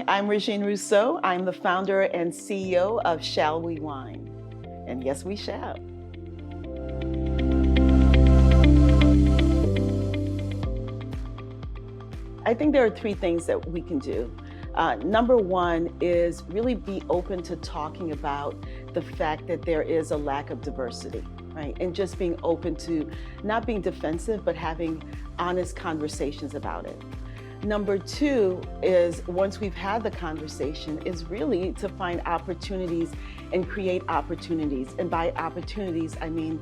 I'm Regine Rousseau. I'm the founder and CEO of Shall We Wine? And yes, we shall. I think there are three things that we can do. Number one is really be open to talking about the fact that there is a lack of diversity, right? And just being open to not being defensive, but having honest conversations about it. Number two is, once we've had the conversation, is really to find opportunities and create opportunities. And by opportunities, I mean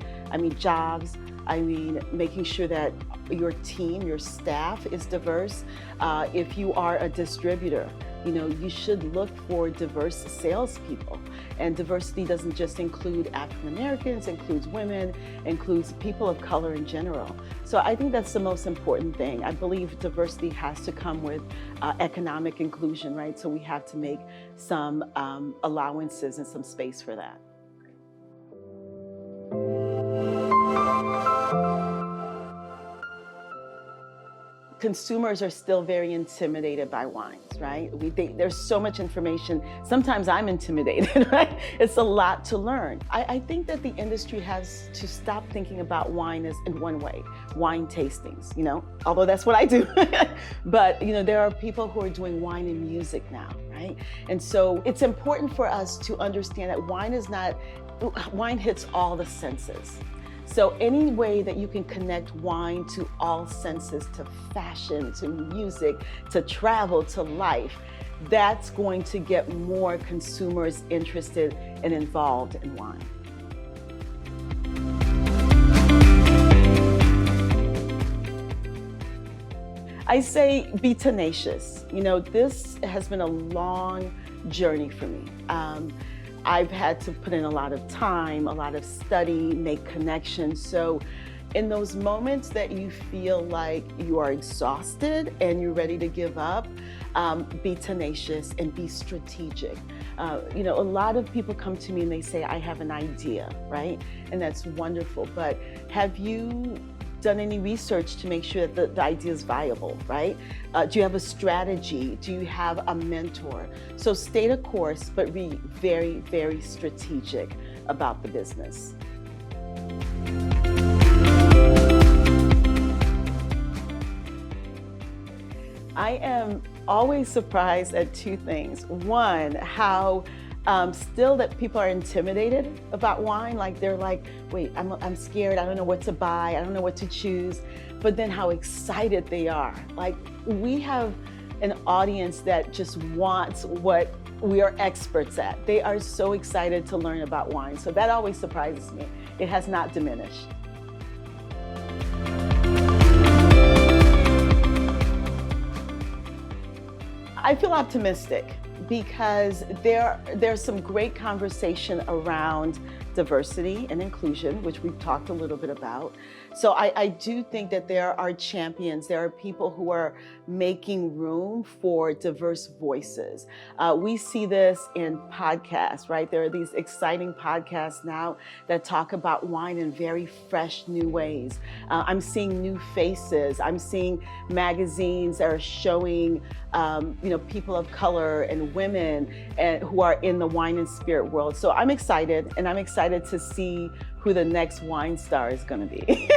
jobs. I mean making sure that your team, your staff is diverse. If you are a distributor, you should look for diverse salespeople. And diversity doesn't just include African Americans, includes women, includes people of color in general. So I think that's the most important thing. I believe diversity has to come with economic inclusion, right? So we have to make some allowances and some space for that. Consumers are still very intimidated by wines, right? There's so much information. Sometimes I'm intimidated, right? It's a lot to learn. I think that the industry has to stop thinking about wine as in one way, wine tastings, although that's what I do. But, there are people who are doing wine and music now, right? And so it's important for us to understand that wine hits all the senses. So any way that you can connect wine to all senses, to fashion, to music, to travel, to life, that's going to get more consumers interested and involved in wine. I say be tenacious. This has been a long journey for me. I've had to put in a lot of time, a lot of study, make connections. So in those moments that you feel like you are exhausted and you're ready to give up, be tenacious and be strategic. A lot of people come to me and they say, I have an idea, right? And that's wonderful, but have you done any research to make sure that the idea is viable, right? Do you have a strategy? Do you have a mentor? So stay the course, but be very, very strategic about the business. I am always surprised at two things. One, how still that people are intimidated about wine. Like they're like, wait, I'm scared. I don't know what to buy. I don't know what to choose. But then how excited they are. Like we have an audience that just wants what we are experts at. They are so excited to learn about wine. So that always surprises me. It has not diminished. I feel optimistic because there's some great conversation around diversity and inclusion, which we've talked a little bit about. So I do think that there are champions, there are people who are making room for diverse voices. We see this in podcasts, right? There are these exciting podcasts now that talk about wine in very fresh new ways. I'm seeing new faces. I'm seeing magazines that are showing people of color and women who are in the wine and spirit world. So I'm excited, and I'm excited to see who the next wine star is going to be.